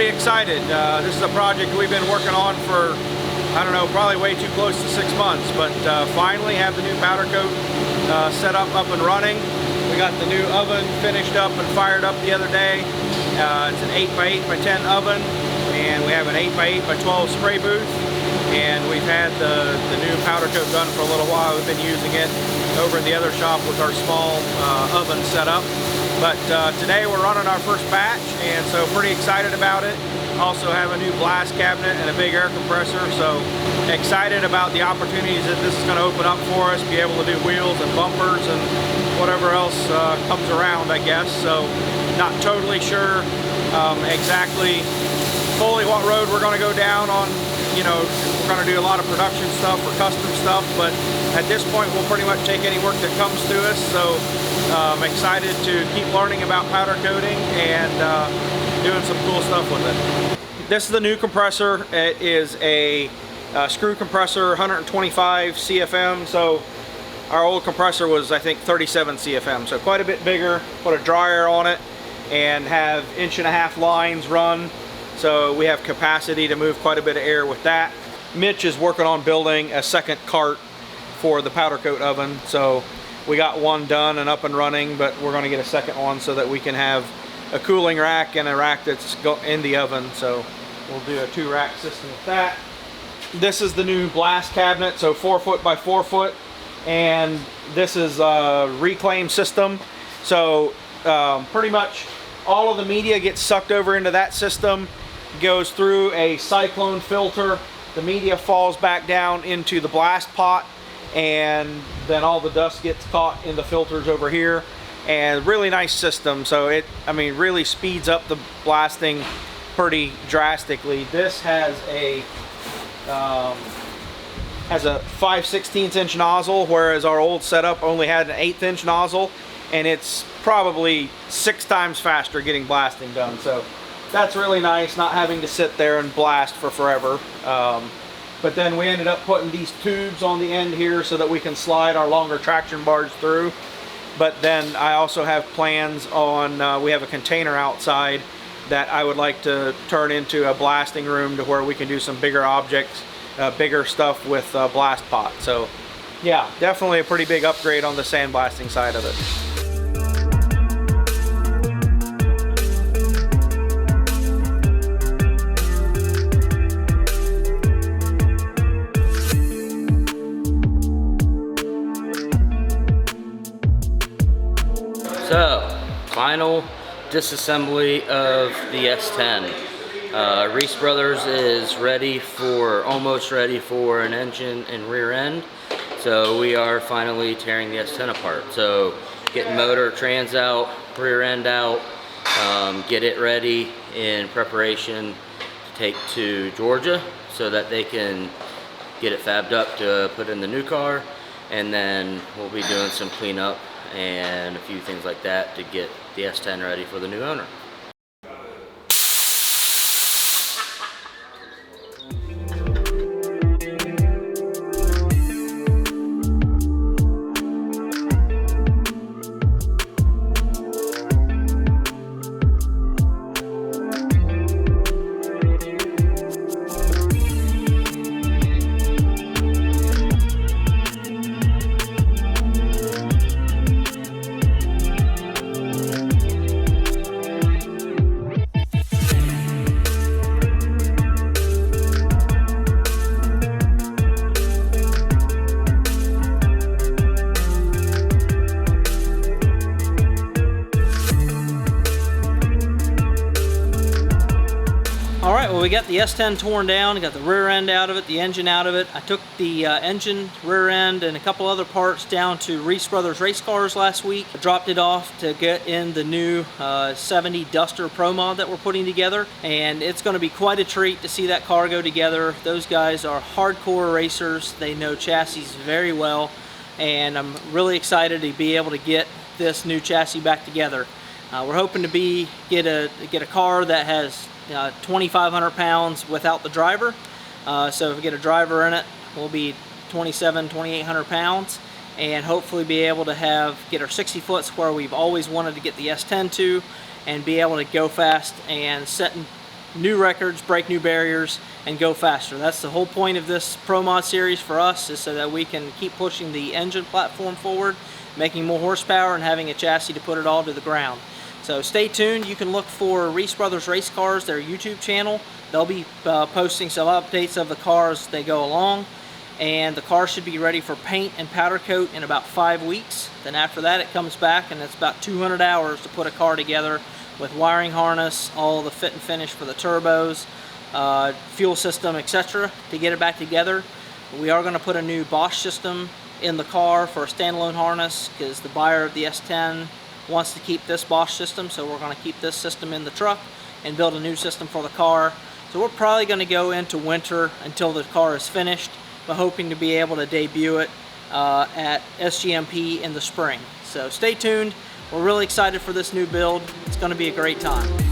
pretty excited. This is a project we've been working on for, I don't know, probably way too close to 6 months, but finally have the new powder coat set up and running. We got the new oven finished up and fired up the other day. It's an 8x8x10 oven, and we have an 8x8x12 spray booth, and we've had the new powder coat done for a little while. We've been using it over in the other shop with our small oven set up. But today we're running our first batch, and so pretty excited about it. Also have a new blast cabinet and a big air compressor, so excited about the opportunities that this is going to open up for us, be able to do wheels and bumpers and whatever else comes around, I guess. So not totally sure exactly fully what road we're going to go down on. You know, we're going to do a lot of production stuff or custom stuff, but at this point we'll pretty much take any work that comes to us. So I'm excited to keep learning about powder coating and doing some cool stuff with it. This is the new compressor. It is a screw compressor, 125 CFM. So our old compressor was, I think, 37 CFM, so quite a bit bigger. Put a dryer on it and have 1.5-inch lines run, so we have capacity to move quite a bit of air with that. Mitch is working on building a second cart for the powder coat oven, so we got one done and up and running, but we're going to get a second one so that we can have a cooling rack and a rack that's in the oven. So we'll do a 2-rack system with that. This is the new blast cabinet, so 4 foot by 4 foot, and this is a reclaim system. So pretty much all of the media gets sucked over into that system, goes through a cyclone filter. The media falls back down into the blast pot, and then all the dust gets caught in the filters over here. And really nice system. So it, I mean, really speeds up the blasting pretty drastically. This has a 5/16" nozzle, whereas our old setup only had an 1/8" nozzle, and it's probably 6 times faster getting blasting done. So that's really nice, not having to sit there and blast for forever. But then we ended up putting these tubes on the end here so that we can slide our longer traction bars through. But then I also have plans on, we have a container outside that I would like to turn into a blasting room to where we can do some bigger objects, bigger stuff with blast pot. So yeah, definitely a pretty big upgrade on the sandblasting side of it. So, final disassembly of the S10. Reese Brothers is ready for, almost ready for an engine and rear end. So we are finally tearing the S10 apart. So getting motor, trans out, rear end out, get it ready in preparation to take to Georgia so that they can get it fabbed up to put in the new car. And then we'll be doing some cleanup and a few things like that to get the S10 ready for the new owner. Alright, well, we got the S10 torn down, got the rear end out of it, the engine out of it. I took the engine, rear end, and a couple other parts down to Reese Brothers Race Cars last week. I dropped it off to get in the new 70 Duster Pro Mod that we're putting together, and it's going to be quite a treat to see that car go together. Those guys are hardcore racers. They know chassis very well, and I'm really excited to be able to get this new chassis back together. We're hoping to get a car that has 2,500 pounds without the driver. So if we get a driver in it, we'll be 2,800 pounds, and hopefully be able to get our 60 foots where we've always wanted to get the S10 to, and be able to go fast and set new records, break new barriers, and go faster. That's the whole point of this Pro Mod series for us, is so that we can keep pushing the engine platform forward, making more horsepower, and having a chassis to put it all to the ground. So stay tuned. You can look for Reese Brothers Race Cars, their YouTube channel. They'll be posting some updates of the cars as they go along. And the car should be ready for paint and powder coat in about 5 weeks. Then after that it comes back, and it's about 200 hours to put a car together with wiring harness, all the fit and finish for the turbos, fuel system, etc. to get it back together. We are going to put a new Bosch system in the car for a standalone harness, because the buyer of the S10 wants to keep this Bosch system, so we're going to keep this system in the truck and build a new system for the car. So we're probably going to go into winter until the car is finished, but hoping to be able to debut it at SGMP in the spring. So stay tuned. We're really excited for this new build. It's going to be a great time.